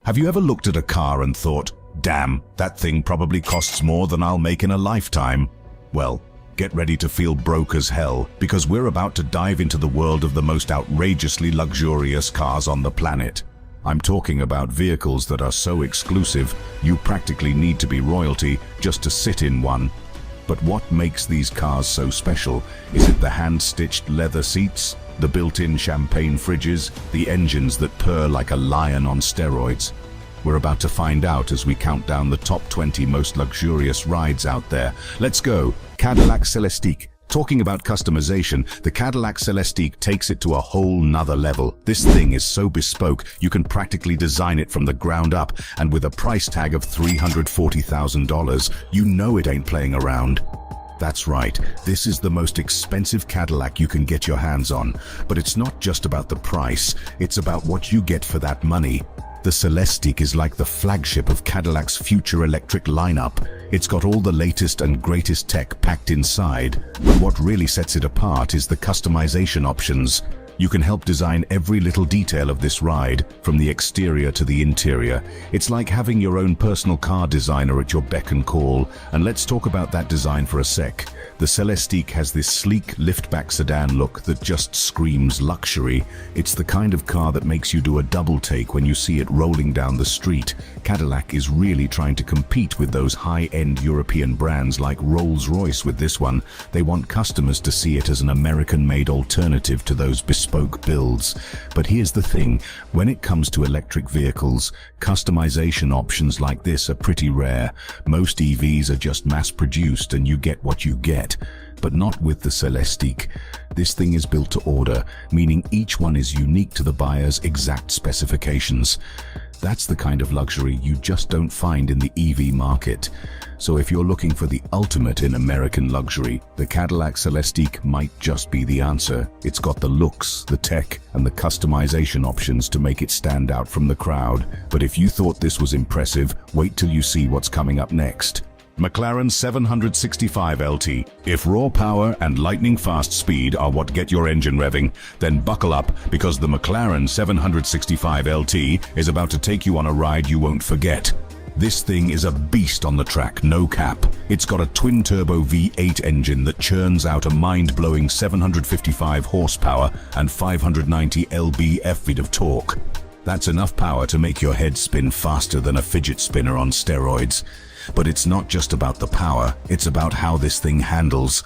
Have you ever looked at a car and thought, damn, that thing probably costs more than I'll make in a lifetime? Well, get ready to feel broke as hell, because we're about to dive into the world of the most outrageously luxurious cars on the planet. I'm talking about vehicles that are so exclusive, you practically need to be royalty just to sit in one. But what makes these cars so special? Is it the hand-stitched leather seats, the built-in champagne fridges, the engines that purr like a lion on steroids? We're about to find out as we count down the top 20 most luxurious rides out there. Let's go! Cadillac Celestiq. Talking about customization, the Cadillac Celestiq takes it to a whole nother level. This thing is so bespoke, you can practically design it from the ground up, and with a price tag of $340,000, you know it ain't playing around. That's right, this is the most expensive Cadillac you can get your hands on. But it's not just about the price, it's about what you get for that money. The Celestiq is like the flagship of Cadillac's future electric lineup. It's got all the latest and greatest tech packed inside, but what really sets it apart is the customization options. You can help design every little detail of this ride, from the exterior to the interior. It's like having your own personal car designer at your beck and call. And let's talk about that design for a sec. The Celestiq has this sleek liftback sedan look that just screams luxury. It's the kind of car that makes you do a double take when you see it rolling down the street. Cadillac is really trying to compete with those high-end European brands like Rolls-Royce with this one. They want customers to see it as an American-made alternative to those bespoke builds. But here's the thing, when it comes to electric vehicles, customization options like this are pretty rare. Most EVs are just mass-produced and you get what you get. But not with the Celestiq. This thing is built to order, meaning each one is unique to the buyer's exact specifications. That's the kind of luxury you just don't find in the EV market. So if you're looking for the ultimate in American luxury, the Cadillac Celestiq might just be the answer. It's got the looks, the tech, and the customization options to make it stand out from the crowd. But if you thought this was impressive, wait till you see what's coming up next. McLaren 765 LT. If raw power and lightning-fast speed are what get your engine revving, then buckle up, because the McLaren 765 LT is about to take you on a ride you won't forget. This thing is a beast on the track, no cap. It's got a twin-turbo V8 engine that churns out a mind-blowing 755 horsepower and 590 lb-ft of torque. That's enough power to make your head spin faster than a fidget spinner on steroids. But it's not just about the power, it's about how this thing handles.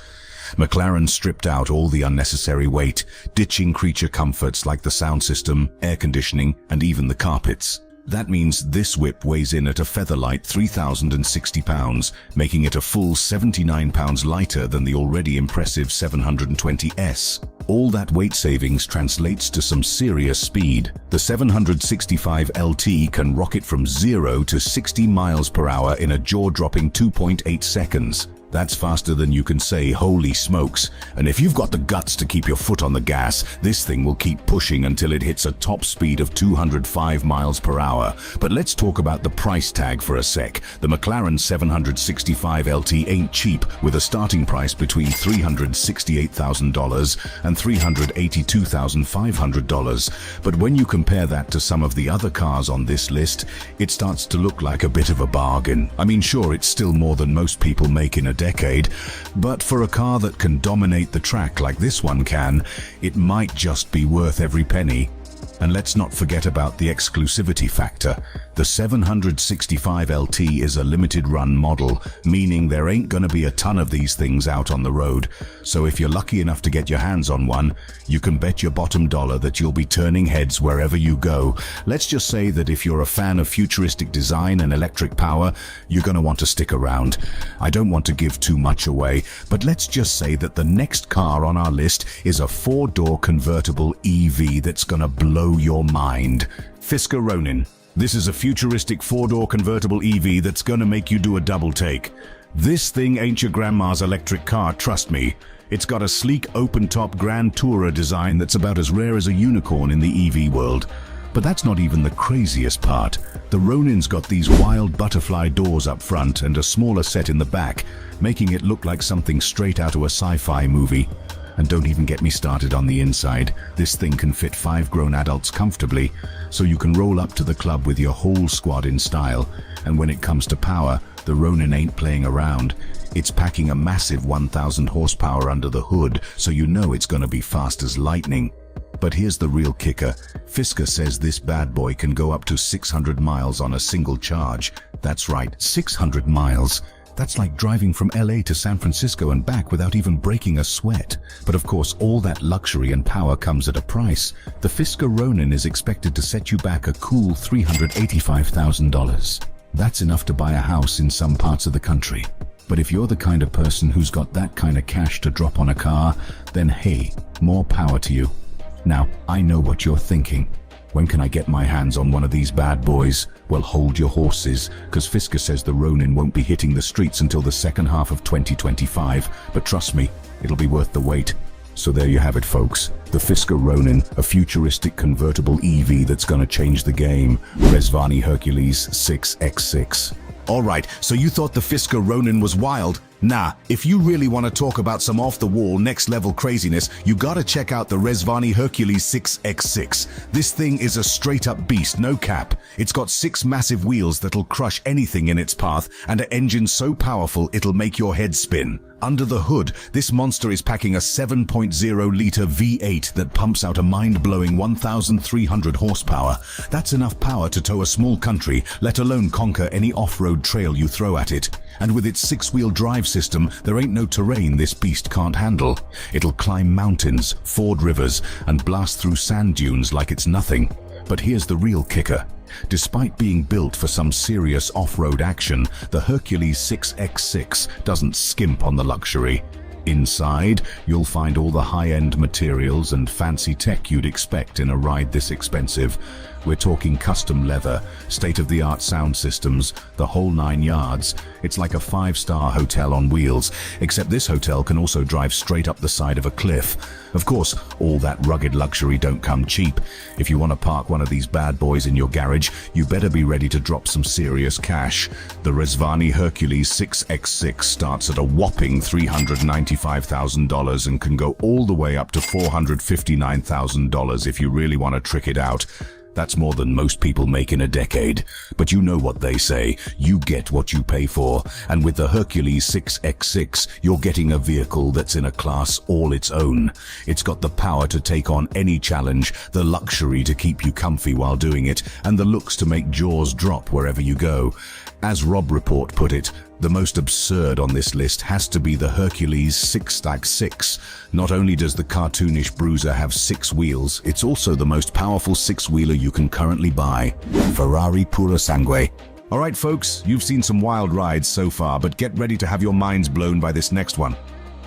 McLaren stripped out all the unnecessary weight, ditching creature comforts like the sound system, air conditioning, and even the carpets. That means this whip weighs in at a featherlight 3,060 pounds, making it a full 79 pounds lighter than the already impressive 720S. All that weight savings translates to some serious speed. The 765 LT can rocket from 0 to 60 miles per hour in a jaw-dropping 2.8 seconds. That's faster than you can say, holy smokes. And if you've got the guts to keep your foot on the gas, this thing will keep pushing until it hits a top speed of 205 miles per hour. But let's talk about the price tag for a sec. The McLaren 765 LT ain't cheap, with a starting price between $368,000 and $382,500. But when you compare that to some of the other cars on this list, it starts to look like a bit of a bargain. I mean, sure, it's still more than most people make in a decade, but for a car that can dominate the track like this one can, it might just be worth every penny. And let's not forget about the exclusivity factor. The 765 LT is a limited run model, meaning there ain't gonna be a ton of these things out on the road. So if you're lucky enough to get your hands on one, you can bet your bottom dollar that you'll be turning heads wherever you go. Let's just say that if you're a fan of futuristic design and electric power, you're gonna want to stick around. I don't want to give too much away, but let's just say that the next car on our list is a 4-door convertible EV that's gonna blow your mind. Fisker Ronin. This is a futuristic 4-door convertible EV that's gonna make you do a double take. This thing ain't your grandma's electric car, trust me. It's got a sleek open-top Grand Tourer design that's about as rare as a unicorn in the EV world. But that's not even the craziest part. The Ronin's got these wild butterfly doors up front and a smaller set in the back, making it look like something straight out of a sci-fi movie. And don't even get me started on the inside. This thing can fit 5 grown adults comfortably, so you can roll up to the club with your whole squad in style. And when it comes to power, the Ronin ain't playing around. It's packing a massive 1,000 horsepower under the hood, so you know it's gonna be fast as lightning. But here's the real kicker. Fisker says this bad boy can go up to 600 miles on a single charge. That's right, 600 miles. That's like driving from LA to San Francisco and back without even breaking a sweat. But of course, all that luxury and power comes at a price. The Fisker Ronin is expected to set you back a cool $385,000. That's enough to buy a house in some parts of the country. But if you're the kind of person who's got that kind of cash to drop on a car, then hey, more power to you. Now, I know what you're thinking. When can I get my hands on one of these bad boys? Well, hold your horses, because Fisker says the Ronin won't be hitting the streets until the second half of 2025. But trust me, it'll be worth the wait. So there you have it, folks. The Fisker Ronin, a futuristic convertible EV that's gonna change the game. Rezvani Hercules 6X6. Alright, so you thought the Fisker Ronin was wild? Nah, if you really want to talk about some off-the-wall, next-level craziness, you gotta check out the Rezvani Hercules 6X6. This thing is a straight-up beast, no cap. It's got 6 massive wheels that'll crush anything in its path, and an engine so powerful it'll make your head spin. Under the hood, this monster is packing a 7.0-liter V8 that pumps out a mind-blowing 1,300 horsepower. That's enough power to tow a small country, let alone conquer any off-road trail you throw at it. And with its 6-wheel drive system, there ain't no terrain this beast can't handle. It'll climb mountains, ford rivers, and blast through sand dunes like it's nothing. But here's the real kicker. Despite being built for some serious off-road action, the Hercules 6X6 doesn't skimp on the luxury. Inside, you'll find all the high-end materials and fancy tech you'd expect in a ride this expensive. We're talking custom leather, state-of-the-art sound systems, the whole 9 yards. It's like a 5-star hotel on wheels, except this hotel can also drive straight up the side of a cliff. Of course, all that rugged luxury don't come cheap. If you want to park one of these bad boys in your garage, you better be ready to drop some serious cash. The Rezvani Hercules 6X6 starts at a whopping $395,000 and can go all the way up to $459,000 if you really want to trick it out. That's more than most people make in a decade. But you know what they say, you get what you pay for. And with the Hercules 6X6, you're getting a vehicle that's in a class all its own. It's got the power to take on any challenge, the luxury to keep you comfy while doing it, and the looks to make jaws drop wherever you go. As Rob Report put it, the most absurd on this list has to be the Hercules 6X6. Not only does the cartoonish bruiser have 6 wheels, it's also the most powerful 6-wheeler you can currently buy. Ferrari Puro Sangue. Alright folks, you've seen some wild rides so far, but get ready to have your minds blown by this next one.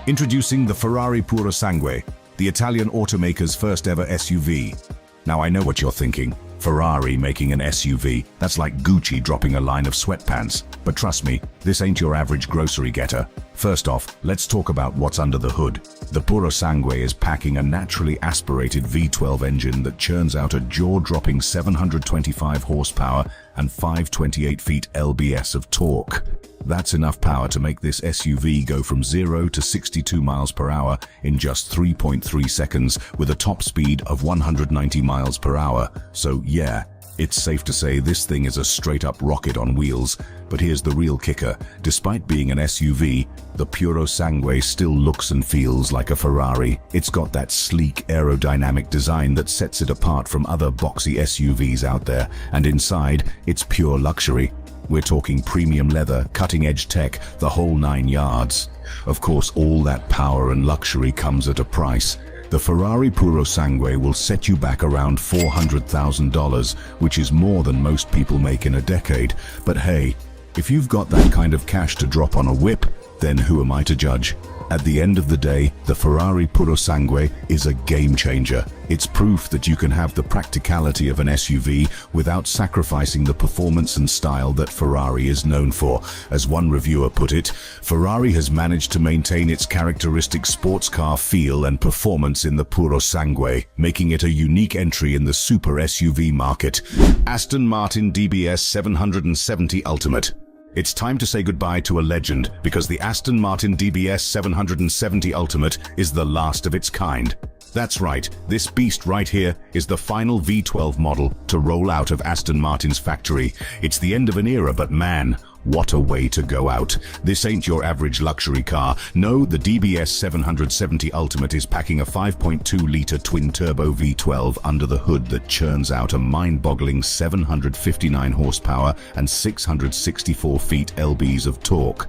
Introducing the Ferrari Puro Sangue, the Italian automaker's first ever SUV. Now I know what you're thinking. Ferrari making an SUV, that's like Gucci dropping a line of sweatpants. But trust me, this ain't your average grocery getter. First off, let's talk about what's under the hood. The Puro Sangue is packing a naturally aspirated V12 engine that churns out a jaw-dropping 725 horsepower and 528 feet lbs of torque. That's enough power to make this SUV go from 0 to 62 miles per hour in just 3.3 seconds with a top speed of 190 miles per hour. So yeah, it's safe to say this thing is a straight-up rocket on wheels. But here's the real kicker. Despite being an SUV, the Puro Sangue still looks and feels like a Ferrari. It's got that sleek aerodynamic design that sets it apart from other boxy SUVs out there. And inside, it's pure luxury. We're talking premium leather, cutting-edge tech, the whole 9 yards. Of course, all that power and luxury comes at a price. The Ferrari Puro Sangue will set you back around $400,000, which is more than most people make in a decade. But hey, if you've got that kind of cash to drop on a whip, then who am I to judge? At the end of the day, the Ferrari Puro Sangue is a game changer. It's proof that you can have the practicality of an SUV without sacrificing the performance and style that Ferrari is known for. As one reviewer put it, Ferrari has managed to maintain its characteristic sports car feel and performance in the Puro Sangue, making it a unique entry in the super SUV market. Aston Martin DBS 770 Ultimate. It's time to say goodbye to a legend, because the Aston Martin DBS 770 Ultimate is the last of its kind. That's right, this beast right here is the final V12 model to roll out of Aston Martin's factory. It's the end of an era, but man, what a way to go out. This ain't your average luxury car. No, the DBS 770 Ultimate is packing a 5.2-litre twin-turbo V12 under the hood that churns out a mind-boggling 759 horsepower and 664 feet lbs of torque.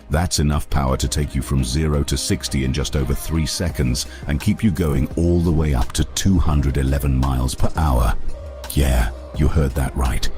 That's enough power to take you from 0 to 60 in just over 3 seconds and keep you going all the way up to 211 miles per hour. Yeah, you heard that right.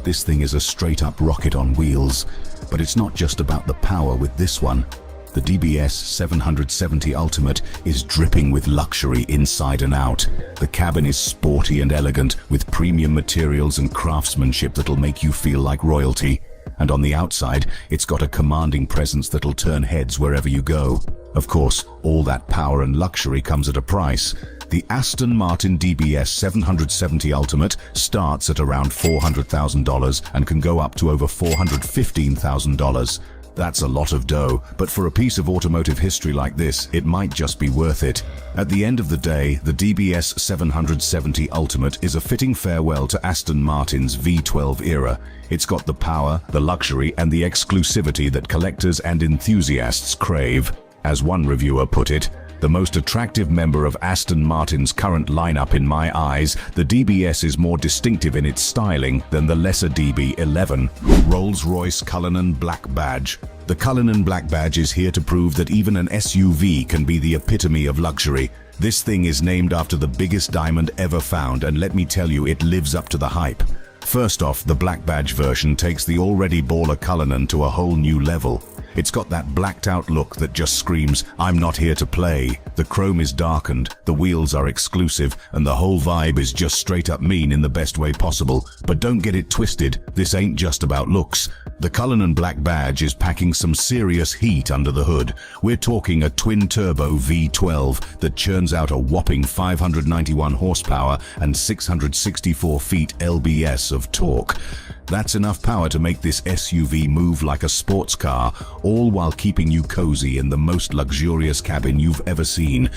This thing is a straight-up rocket on wheels, but it's not just about the power with this one. The DBS 770 Ultimate is dripping with luxury inside and out. The cabin is sporty and elegant, with premium materials and craftsmanship that'll make you feel like royalty. And on the outside, it's got a commanding presence that'll turn heads wherever you go. Of course, all that power and luxury comes at a price. The Aston Martin DBS 770 Ultimate starts at around $400,000 and can go up to over $415,000. That's a lot of dough, but for a piece of automotive history like this, it might just be worth it. At the end of the day, the DBS 770 Ultimate is a fitting farewell to Aston Martin's V12 era. It's got the power, the luxury, and the exclusivity that collectors and enthusiasts crave. As one reviewer put it, the most attractive member of Aston Martin's current lineup in my eyes, the DBS is more distinctive in its styling than the lesser DB11. Rolls-Royce Cullinan Black Badge. The Cullinan Black Badge is here to prove that even an SUV can be the epitome of luxury. This thing is named after the biggest diamond ever found, and let me tell you, it lives up to the hype. First off, the Black Badge version takes the already baller Cullinan to a whole new level. It's got that blacked out look that just screams, "I'm not here to play." The chrome is darkened, the wheels are exclusive, and the whole vibe is just straight up mean in the best way possible. But don't get it twisted, this ain't just about looks. The Cullinan Black Badge is packing some serious heat under the hood. We're talking a twin-turbo V12 that churns out a whopping 591 horsepower and 664 feet lbs of torque. That's enough power to make this SUV move like a sports car, all while keeping you cozy in the most luxurious cabin you've ever seen.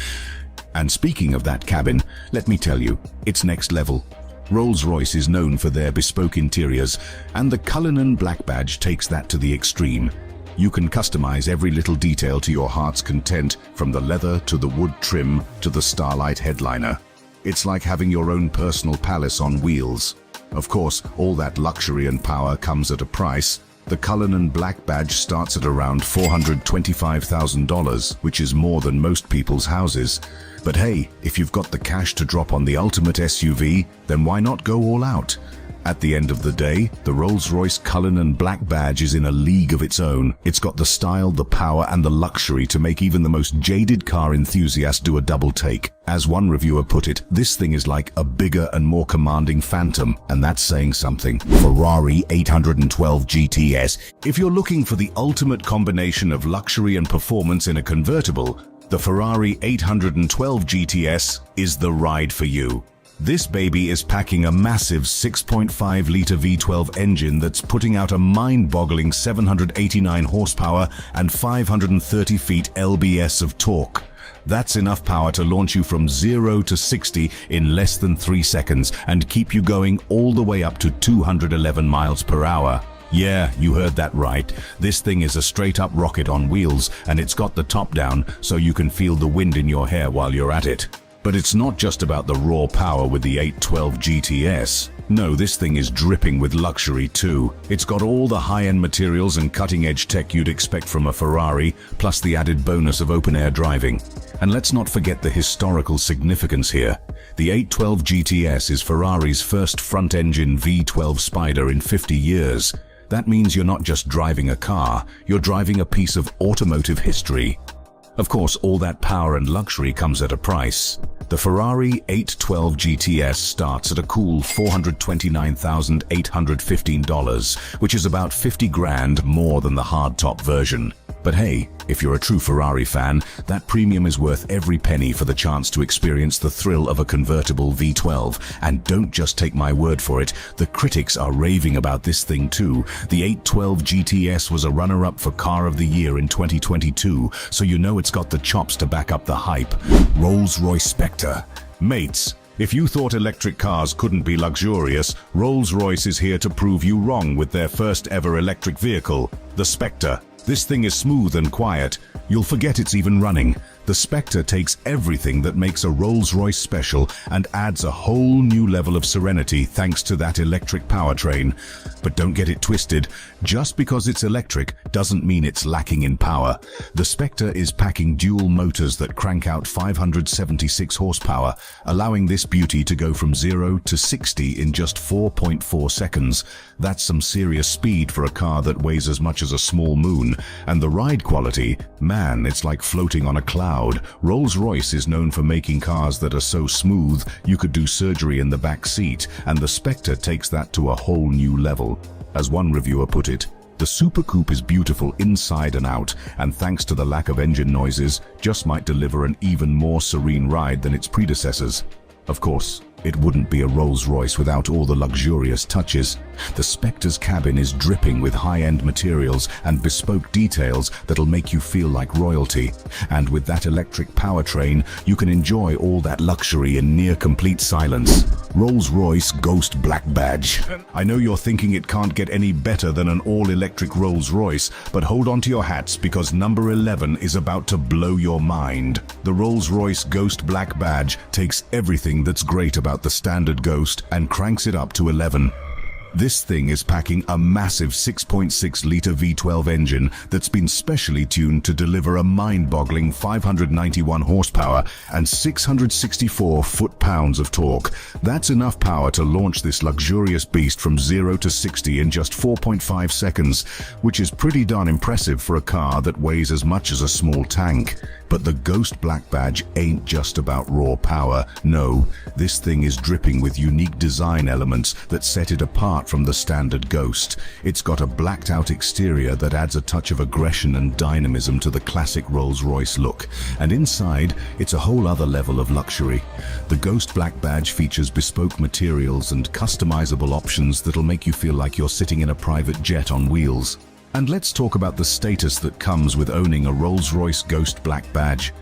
And speaking of that cabin, let me tell you, it's next level. Rolls-Royce is known for their bespoke interiors, and the Cullinan Black Badge takes that to the extreme. You can customize every little detail to your heart's content, from the leather to the wood trim to the starlight headliner. It's like having your own personal palace on wheels. Of course, all that luxury and power comes at a price. The Cullinan Black Badge starts at around $425,000, which is more than most people's houses. But hey, if you've got the cash to drop on the ultimate SUV, then why not go all out? At the end of the day, the Rolls-Royce Cullinan Black Badge is in a league of its own. It's got the style, the power, and the luxury to make even the most jaded car enthusiast do a double take. As one reviewer put it, this thing is like a bigger and more commanding Phantom, and that's saying something. Ferrari 812 GTS. If you're looking for the ultimate combination of luxury and performance in a convertible, the Ferrari 812 GTS is the ride for you. This baby is packing a massive 6.5-litre V12 engine that's putting out a mind-boggling 789 horsepower and 530 feet lbs of torque. That's enough power to launch you from 0 to 60 in less than 3 seconds and keep you going all the way up to 211 miles per hour. Yeah, you heard that right. This thing is a straight-up rocket on wheels, and it's got the top down so you can feel the wind in your hair while you're at it. But it's not just about the raw power with the 812 GTS. No, this thing is dripping with luxury too. It's got all the high-end materials and cutting-edge tech you'd expect from a Ferrari, plus the added bonus of open-air driving. And let's not forget the historical significance here. The 812 GTS is Ferrari's first front-engine V12 Spider in 50 years. That means you're not just driving a car, you're driving a piece of automotive history. Of course, all that power and luxury comes at a price. The Ferrari 812 GTS starts at a cool $429,815, which is about 50 grand more than the hardtop version. But hey, if you're a true Ferrari fan, that premium is worth every penny for the chance to experience the thrill of a convertible V12. And don't just take my word for it, the critics are raving about this thing too. The 812 GTS was a runner-up for Car of the Year in 2022, so you know it's got the chops to back up the hype. Rolls-Royce Spectre. Mates, if you thought electric cars couldn't be luxurious, Rolls-Royce is here to prove you wrong with their first ever electric vehicle, the Spectre. This thing is smooth and quiet. You'll forget it's even running. The Spectre takes everything that makes a Rolls-Royce special and adds a whole new level of serenity thanks to that electric powertrain. But don't get it twisted, just because it's electric doesn't mean it's lacking in power. The Spectre is packing dual motors that crank out 576 horsepower, allowing this beauty to go from 0 to 60 in just 4.4 seconds. That's some serious speed for a car that weighs as much as a small moon. And the ride quality, man, it's like floating on a cloud. Rolls-Royce is known for making cars that are so smooth you could do surgery in the back seat, and the Spectre takes that to a whole new level. As one reviewer put it, the Super Coupe is beautiful inside and out, and thanks to the lack of engine noises, just might deliver an even more serene ride than its predecessors. Of course, it wouldn't be a Rolls-Royce without all the luxurious touches. The Spectre's cabin is dripping with high-end materials and bespoke details that'll make you feel like royalty. And with that electric powertrain, you can enjoy all that luxury in near-complete silence. Rolls-Royce Ghost Black Badge. I know you're thinking it can't get any better than an all-electric Rolls-Royce, but hold on to your hats because number 11 is about to blow your mind. The Rolls-Royce Ghost Black Badge takes everything that's great about the standard Ghost and cranks it up to 11. This thing is packing a massive 6.6-litre V12 engine that's been specially tuned to deliver a mind-boggling 591 horsepower and 664 foot-pounds of torque. That's enough power to launch this luxurious beast from 0 to 60 in just 4.5 seconds, which is pretty darn impressive for a car that weighs as much as a small tank. But the Ghost Black Badge ain't just about raw power. No, this thing is dripping with unique design elements that set it apart from the standard Ghost. It's got a blacked-out exterior that adds a touch of aggression and dynamism to the classic Rolls-Royce look. And inside, it's a whole other level of luxury. The Ghost Black Badge features bespoke materials and customizable options that'll make you feel like you're sitting in a private jet on wheels. And let's talk about the status that comes with owning a Rolls-Royce Ghost Black Badge.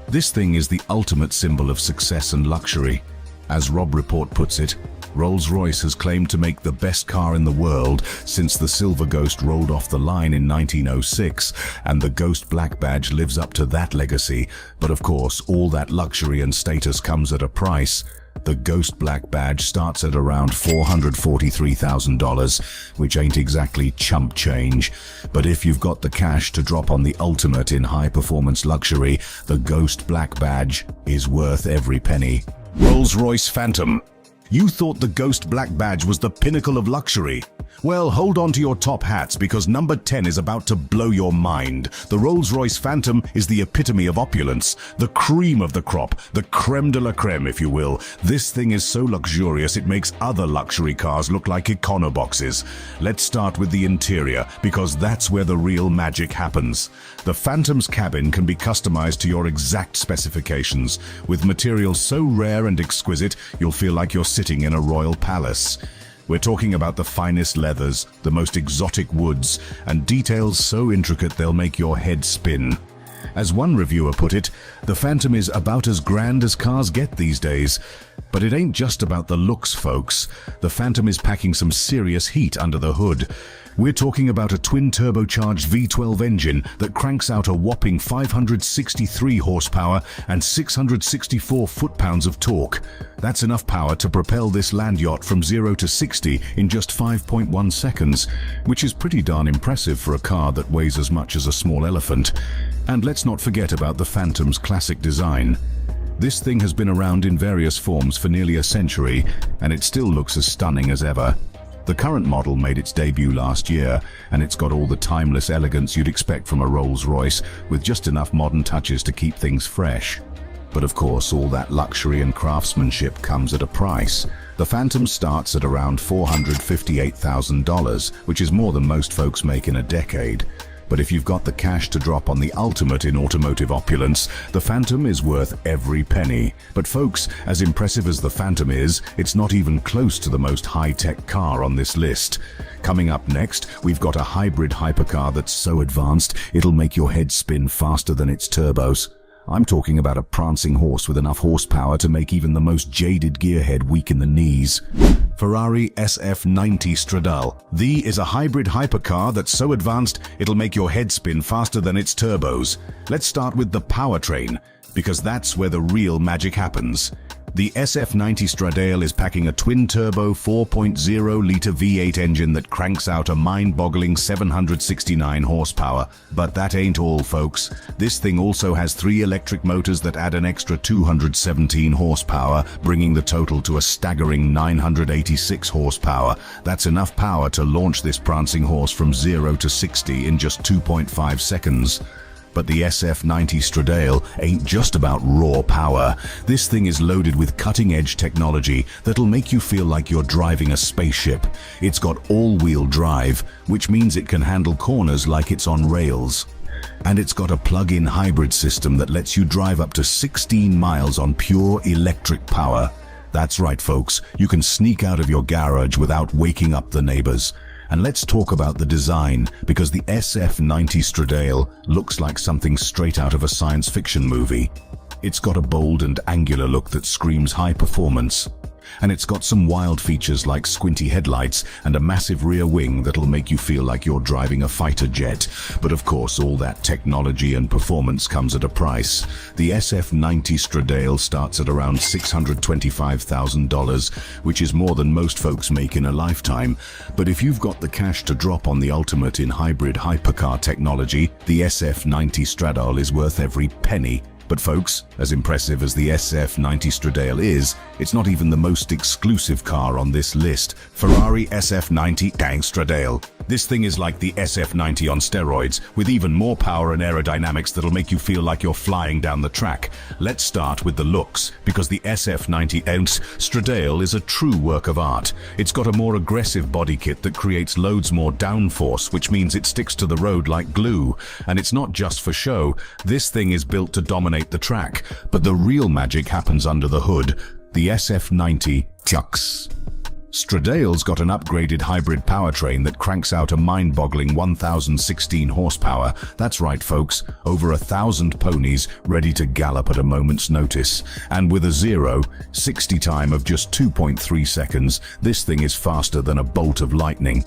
This thing is the ultimate symbol of success and luxury. As Rob Report puts it, Rolls-Royce has claimed to make the best car in the world since the Silver Ghost rolled off the line in 1906, and the Ghost Black Badge lives up to that legacy. But of course, all that luxury and status comes at a price. The Ghost Black Badge starts at around $443,000, which ain't exactly chump change. But if you've got the cash to drop on the ultimate in high-performance luxury, the Ghost Black Badge is worth every penny. Rolls-Royce Phantom. You thought the Ghost Black Badge was the pinnacle of luxury? Well, hold on to your top hats because number 10 is about to blow your mind. The Rolls-Royce Phantom is the epitome of opulence, the cream of the crop, the creme de la creme, if you will. This thing is so luxurious it makes other luxury cars look like econoboxes. Let's start with the interior because that's where the real magic happens. The Phantom's cabin can be customized to your exact specifications. With materials so rare and exquisite, you'll feel like you're sitting in a royal palace. We're talking about the finest leathers, the most exotic woods, and details so intricate they'll make your head spin. As one reviewer put it, the Phantom is about as grand as cars get these days. But it ain't just about the looks, folks. The Phantom is packing some serious heat under the hood. We're talking about a twin-turbocharged V12 engine that cranks out a whopping 563 horsepower and 664 foot-pounds of torque. That's enough power to propel this land yacht from 0 to 60 in just 5.1 seconds, which is pretty darn impressive for a car that weighs as much as a small elephant. And let's not forget about the Phantom's classic design. This thing has been around in various forms for nearly a century, and it still looks as stunning as ever. The current model made its debut last year, and it's got all the timeless elegance you'd expect from a Rolls-Royce, with just enough modern touches to keep things fresh. But of course, all that luxury and craftsmanship comes at a price. The Phantom starts at around $458,000, which is more than most folks make in a decade. But if you've got the cash to drop on the ultimate in automotive opulence, the Phantom is worth every penny. But folks, as impressive as the Phantom is, it's not even close to the most high-tech car on this list. Coming up next, we've got a hybrid hypercar that's so advanced, it'll make your head spin faster than its turbos. I'm talking about a prancing horse with enough horsepower to make even the most jaded gearhead weak in the knees. Ferrari SF90 Stradale. The is a hybrid hypercar that's so advanced it'll make your head spin faster than its turbos. Let's start with the powertrain, because that's where the real magic happens. The SF90 Stradale is packing a twin-turbo 4.0-litre V8 engine that cranks out a mind-boggling 769 horsepower. But that ain't all, folks. This thing also has 3 electric motors that add an extra 217 horsepower, bringing the total to a staggering 986 horsepower. That's enough power to launch this prancing horse from 0 to 60 in just 2.5 seconds. But the SF90 Stradale ain't just about raw power. This thing is loaded with cutting-edge technology that'll make you feel like you're driving a spaceship. It's got all-wheel drive, which means it can handle corners like it's on rails. And it's got a plug-in hybrid system that lets you drive up to 16 miles on pure electric power. That's right, folks, you can sneak out of your garage without waking up the neighbors. And let's talk about the design, because the SF90 Stradale looks like something straight out of a science fiction movie. It's got a bold and angular look that screams high performance. And it's got some wild features like squinty headlights and a massive rear wing that'll make you feel like you're driving a fighter jet. But of course, all that technology and performance comes at a price. The SF90 Stradale starts at around $625,000, which is more than most folks make in a lifetime. But if you've got the cash to drop on the ultimate in hybrid hypercar technology, the SF90 Stradale is worth every penny. But folks, as impressive as the SF90 Stradale is, it's not even the most exclusive car on this list. Ferrari SF90 Stradale. This thing is like the SF90 on steroids, with even more power and aerodynamics that'll make you feel like you're flying down the track. Let's start with the looks, because the SF90 Stradale is a true work of art. It's got a more aggressive body kit that creates loads more downforce, which means it sticks to the road like glue. And it's not just for show. This thing is built to dominate the track, but the real magic happens under the hood. The SF90 Stradale's got an upgraded hybrid powertrain that cranks out a mind-boggling 1,016 horsepower. That's right, folks, over 1,000 ponies ready to gallop at a moment's notice. And with a 0-60 time of just 2.3 seconds, this thing is faster than a bolt of lightning.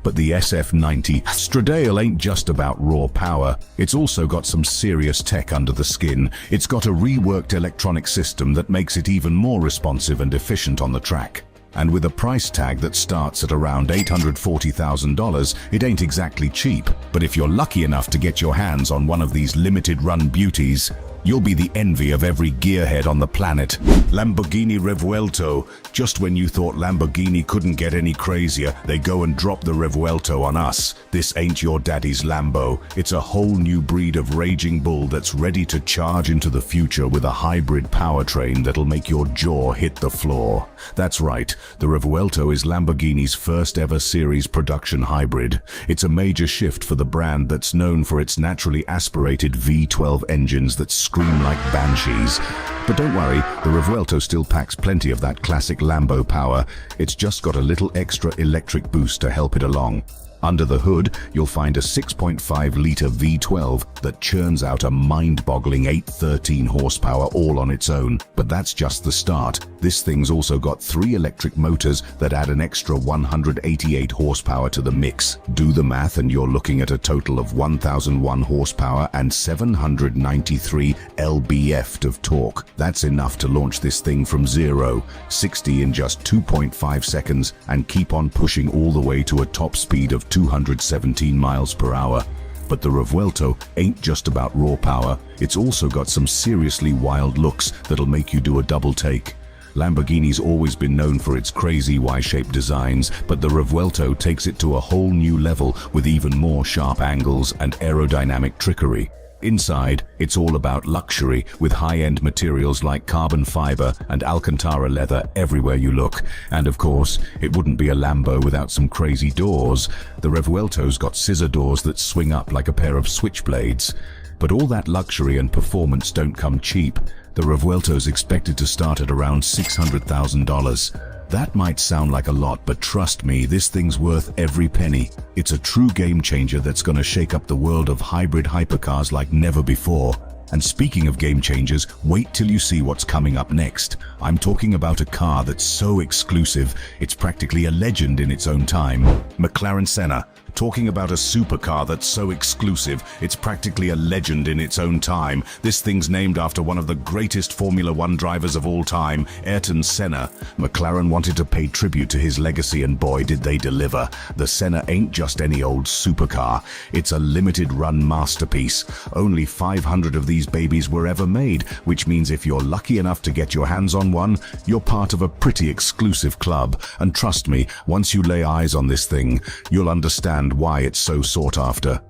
But the SF90 Stradale ain't just about raw power. It's also got some serious tech under the skin. It's got a reworked electronic system that makes it even more responsive and efficient on the track. And with a price tag that starts at around $840,000, it ain't exactly cheap. But if you're lucky enough to get your hands on one of these limited-run beauties, you'll be the envy of every gearhead on the planet. Lamborghini Revuelto. Just when you thought Lamborghini couldn't get any crazier, they go and drop the Revuelto on us. This ain't your daddy's Lambo. It's a whole new breed of raging bull that's ready to charge into the future with a hybrid powertrain that'll make your jaw hit the floor. That's right, the Revuelto is Lamborghini's first ever series production hybrid. It's a major shift for the brand that's known for its naturally aspirated V12 engines that scream like banshees. But don't worry, the Revuelto still packs plenty of that classic Lambo power. It's just got a little extra electric boost to help it along. Under the hood, you'll find a 6.5-litre V12 that churns out a mind-boggling 813 horsepower all on its own. But that's just the start. This thing's also got 3 electric motors that add an extra 188 horsepower to the mix. Do the math and you're looking at a total of 1,001 horsepower and 793 lb-ft of torque. That's enough to launch this thing from 0-60 in just 2.5 seconds and keep on pushing all the way to a top speed of 217 miles per hour. But the Revuelto ain't just about raw power. It's also got some seriously wild looks that'll make you do a double take. Lamborghini's always been known for its crazy Y-shaped designs, but the Revuelto takes it to a whole new level with even more sharp angles and aerodynamic trickery. Inside, it's all about luxury, with high-end materials like carbon fiber and Alcantara leather everywhere you look. And of course, it wouldn't be a Lambo without some crazy doors. The Revuelto's got scissor doors that swing up like a pair of switchblades. But all that luxury and performance don't come cheap. The Revuelto's expected to start at around $600,000. That might sound like a lot, but trust me, this thing's worth every penny. It's a true game changer that's gonna shake up the world of hybrid hypercars like never before. And speaking of game changers, wait till you see what's coming up next. I'm talking about a car that's so exclusive, it's practically a legend in its own time. McLaren Senna. Talking about a supercar that's so exclusive, it's practically a legend in its own time. This thing's named after one of the greatest Formula One drivers of all time, Ayrton Senna. McLaren wanted to pay tribute to his legacy, and boy did they deliver. The Senna ain't just any old supercar. It's a limited run masterpiece. Only 500 of these babies were ever made, which means if you're lucky enough to get your hands on one, you're part of a pretty exclusive club. And trust me, once you lay eyes on this thing, you'll understand why it's so sought after.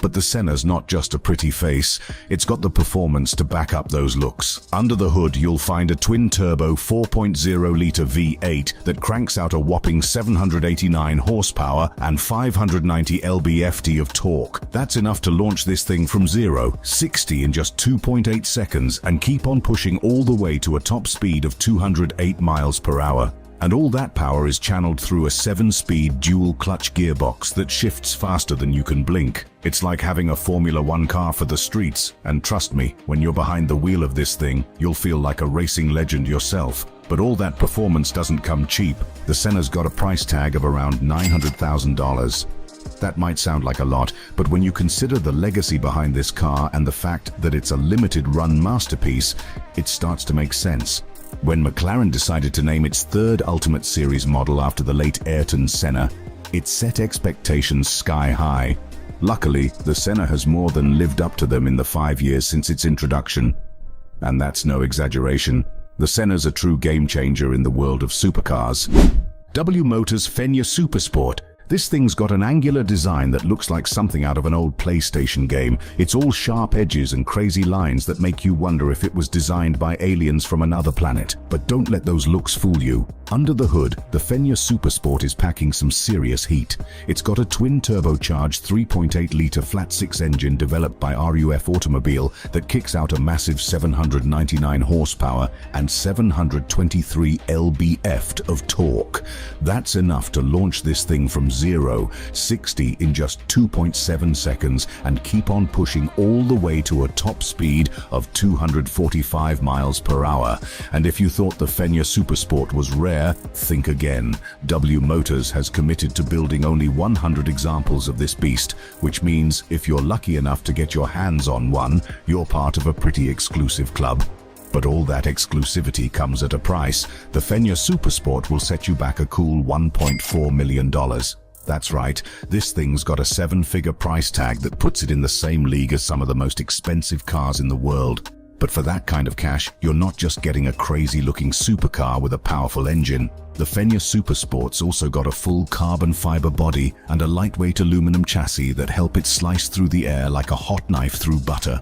But the Senna's not just a pretty face, it's got the performance to back up those looks. Under the hood, you'll find a twin-turbo 4.0-litre V8 that cranks out a whopping 789 horsepower and 590 lb-ft of torque. That's enough to launch this thing from 0-60 in just 2.8 seconds and keep on pushing all the way to a top speed of 208 miles per hour. And all that power is channeled through a 7-speed dual-clutch gearbox that shifts faster than you can blink. It's like having a Formula One car for the streets, and trust me, when you're behind the wheel of this thing, you'll feel like a racing legend yourself. But all that performance doesn't come cheap. The Senna's got a price tag of around $900,000. That might sound like a lot, but when you consider the legacy behind this car and the fact that it's a limited-run masterpiece, it starts to make sense. When McLaren decided to name its third Ultimate Series model after the late Ayrton Senna, it set expectations sky high. Luckily, the Senna has more than lived up to them in the 5 years since its introduction. And that's no exaggeration. The Senna's a true game changer in the world of supercars. W Motors Fenya Supersport. This thing's got an angular design that looks like something out of an old PlayStation game. It's all sharp edges and crazy lines that make you wonder if it was designed by aliens from another planet. But don't let those looks fool you. Under the hood, the Fenya Supersport is packing some serious heat. It's got a twin-turbocharged 3.8-litre flat-six engine developed by RUF Automobile that kicks out a massive 799 horsepower and 723 lb-ft of torque. That's enough to launch this thing from 0-60 in just 2.7 seconds and keep on pushing all the way to a top speed of 245 miles per hour. And if you thought the Fenya Supersport was rare, think again. W Motors has committed to building only 100 examples of this beast, which means if you're lucky enough to get your hands on one, you're part of a pretty exclusive club. But all that exclusivity comes at a price. The Fenya Supersport will set you back a cool $1.4 million. That's right, this thing's got a 7-figure price tag that puts it in the same league as some of the most expensive cars in the world. But for that kind of cash, you're not just getting a crazy-looking supercar with a powerful engine. The Fenya Supersport's also got a full carbon fiber body and a lightweight aluminum chassis that help it slice through the air like a hot knife through butter.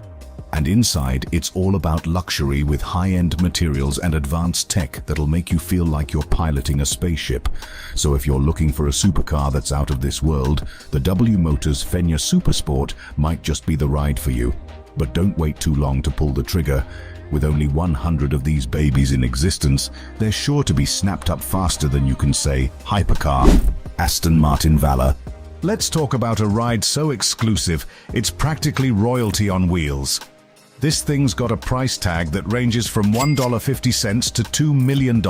And inside, it's all about luxury with high-end materials and advanced tech that'll make you feel like you're piloting a spaceship. So if you're looking for a supercar that's out of this world, the W Motors Fenya Supersport might just be the ride for you. But don't wait too long to pull the trigger. With only 100 of these babies in existence, they're sure to be snapped up faster than you can say, hypercar. Aston Martin Valor. Let's talk about a ride so exclusive, it's practically royalty on wheels. This thing's got a price tag that ranges from $1.50 to $2 million,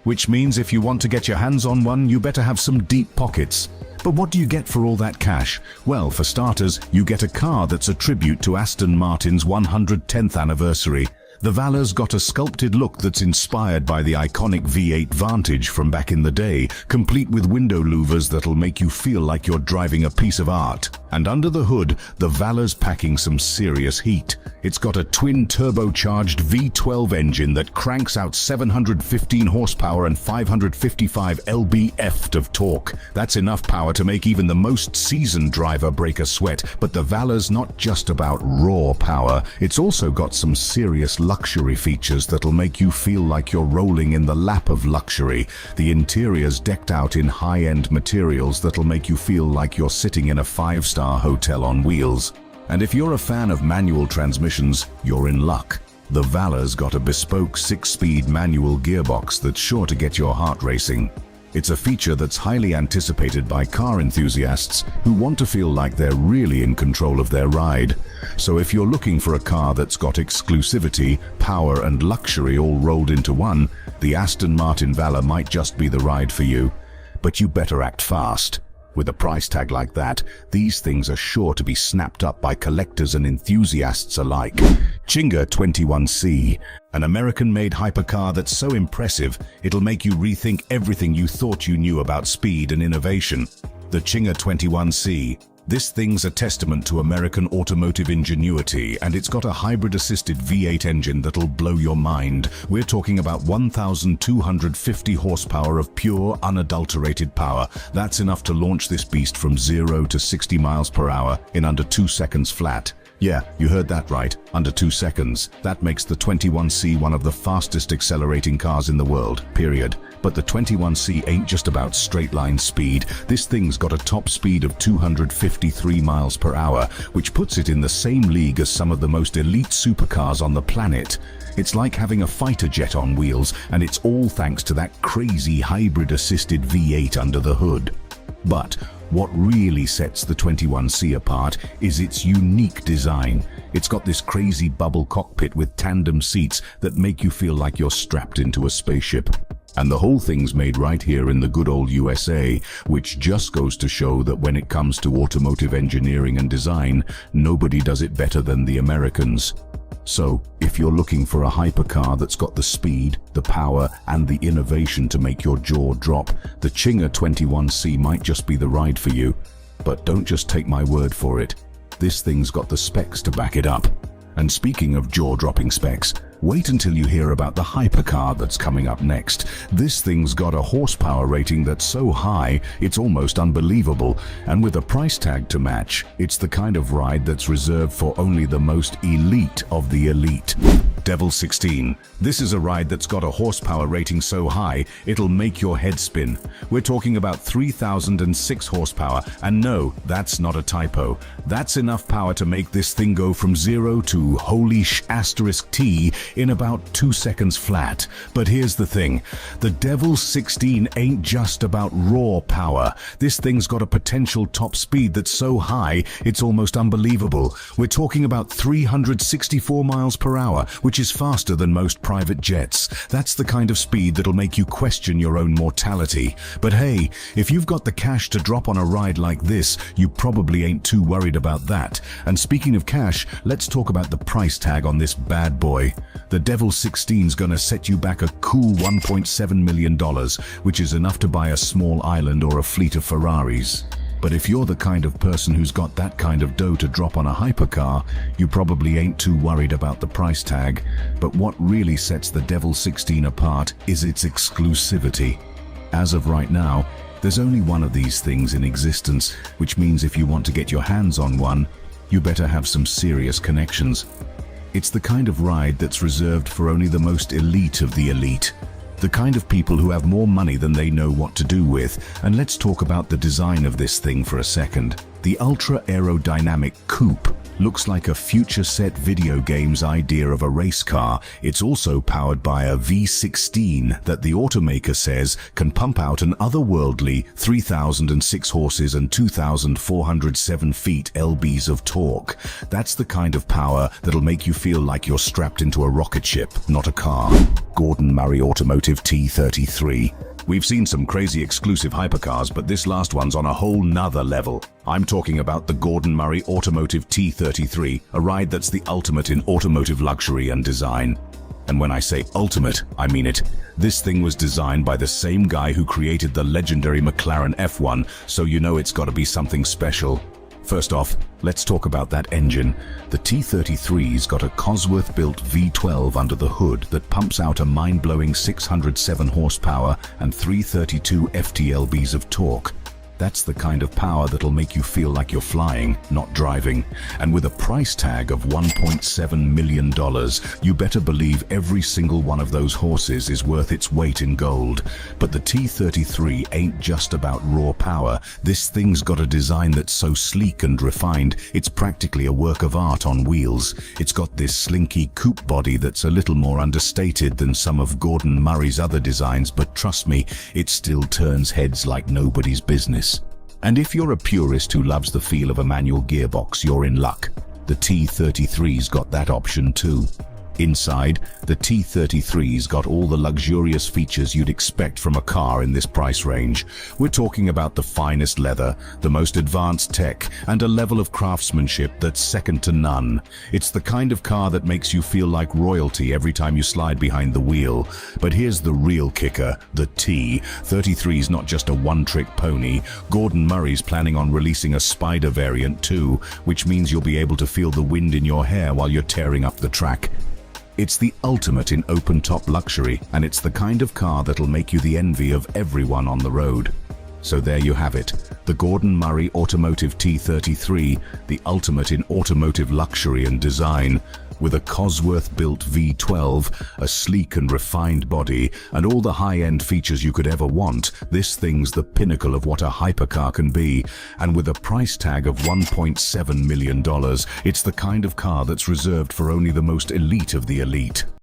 which means if you want to get your hands on one, you better have some deep pockets. But what do you get for all that cash? Well, for starters, you get a car that's a tribute to Aston Martin's 110th anniversary. The Valor's got a sculpted look that's inspired by the iconic V8 Vantage from back in the day, complete with window louvers that'll make you feel like you're driving a piece of art. And under the hood, the Valor's packing some serious heat. It's got a twin turbocharged V12 engine that cranks out 715 horsepower and 555 lb-ft of torque. That's enough power to make even the most seasoned driver break a sweat. But the Valor's not just about raw power. It's also got some serious luxury features that'll make you feel like you're rolling in the lap of luxury. The interior's decked out in high-end materials that'll make you feel like you're sitting in a five-star hotel on wheels. And if you're a fan of manual transmissions, you're in luck. The Valor's got a bespoke 6-speed manual gearbox that's sure to get your heart racing. It's a feature that's highly anticipated by car enthusiasts who want to feel like they're really in control of their ride. So if you're looking for a car that's got exclusivity, power and luxury all rolled into one, the Aston Martin Valor might just be the ride for you. But you better act fast. With a price tag like that, these things are sure to be snapped up by collectors and enthusiasts alike. Chinga 21C, an American-made hypercar that's so impressive, it'll make you rethink everything you thought you knew about speed and innovation. The Chinga 21C. This thing's a testament to American automotive ingenuity, and it's got a hybrid-assisted V8 engine that'll blow your mind. We're talking about 1,250 horsepower of pure, unadulterated power. That's enough to launch this beast from 0 to 60 miles per hour in under 2 seconds flat. Yeah, you heard that right, under 2 seconds. That makes the 21C one of the fastest accelerating cars in the world, period. But the 21C ain't just about straight-line speed. This thing's got a top speed of 253 miles per hour, which puts it in the same league as some of the most elite supercars on the planet. It's like having a fighter jet on wheels, and it's all thanks to that crazy hybrid-assisted V8 under the hood. But what really sets the 21C apart is its unique design. It's got this crazy bubble cockpit with tandem seats that make you feel like you're strapped into a spaceship. And the whole thing's made right here in the good old USA, which just goes to show that when it comes to automotive engineering and design, nobody does it better than the Americans. So, if you're looking for a hypercar that's got the speed, the power, and the innovation to make your jaw drop, the Chinga 21C might just be the ride for you. But don't just take my word for it. This thing's got the specs to back it up. And speaking of jaw-dropping specs, wait until you hear about the hypercar that's coming up next. This thing's got a horsepower rating that's so high, it's almost unbelievable. And with a price tag to match, it's the kind of ride that's reserved for only the most elite of the elite. Devil 16. This is a ride that's got a horsepower rating so high, it'll make your head spin. We're talking about 3,006 horsepower, and no, that's not a typo. That's enough power to make this thing go from 0 to holy *T in about 2 seconds flat. But here's the thing, the Devil 16 ain't just about raw power. This thing's got a potential top speed that's so high, it's almost unbelievable. We're talking about 364 miles per hour, which is faster than most private jets. That's the kind of speed that'll make you question your own mortality. But hey, if you've got the cash to drop on a ride like this, you probably ain't too worried about that. And speaking of cash, let's talk about the price tag on this bad boy. The Devil 16's gonna set you back a cool $1.7 million, which is enough to buy a small island or a fleet of Ferraris. But if you're the kind of person who's got that kind of dough to drop on a hypercar, you probably ain't too worried about the price tag. But what really sets the Devil 16 apart is its exclusivity. As of right now, there's only one of these things in existence, which means if you want to get your hands on one, you better have some serious connections. It's the kind of ride that's reserved for only the most elite of the elite. The kind of people who have more money than they know what to do with. And let's talk about the design of this thing for a second. The ultra-aerodynamic coupe looks like a future-set video game's idea of a race car. It's also powered by a V16 that the automaker says can pump out an otherworldly 3,006 horses and 2,407 feet lbs of torque. That's the kind of power that'll make you feel like you're strapped into a rocket ship, not a car. Gordon Murray Automotive T33. We've seen some crazy exclusive hypercars, but this last one's on a whole nother level. I'm talking about the Gordon Murray Automotive T33, a ride that's the ultimate in automotive luxury and design. And when I say ultimate, I mean it. This thing was designed by the same guy who created the legendary McLaren F1, so you know it's got to be something special. First off, let's talk about that engine. The T33's got a Cosworth-built V12 under the hood that pumps out a mind-blowing 607 horsepower and 332 FTLBs of torque. That's the kind of power that'll make you feel like you're flying, not driving. And with a price tag of $1.7 million, you better believe every single one of those horses is worth its weight in gold. But the T33 ain't just about raw power. This thing's got a design that's so sleek and refined, it's practically a work of art on wheels. It's got this slinky coupe body that's a little more understated than some of Gordon Murray's other designs, but trust me, it still turns heads like nobody's business. And if you're a purist who loves the feel of a manual gearbox, you're in luck. The T33's got that option too. Inside, the T33's got all the luxurious features you'd expect from a car in this price range. We're talking about the finest leather, the most advanced tech, and a level of craftsmanship that's second to none. It's the kind of car that makes you feel like royalty every time you slide behind the wheel. But here's the real kicker, the T33's not just a one-trick pony. Gordon Murray's planning on releasing a Spider variant too, which means you'll be able to feel the wind in your hair while you're tearing up the track. It's the ultimate in open-top luxury, and it's the kind of car that'll make you the envy of everyone on the road. So there you have it, the Gordon Murray Automotive T33, the ultimate in automotive luxury and design. With a Cosworth-built V12, a sleek and refined body, and all the high-end features you could ever want, this thing's the pinnacle of what a hypercar can be. And with a price tag of $1.7 million, it's the kind of car that's reserved for only the most elite of the elite.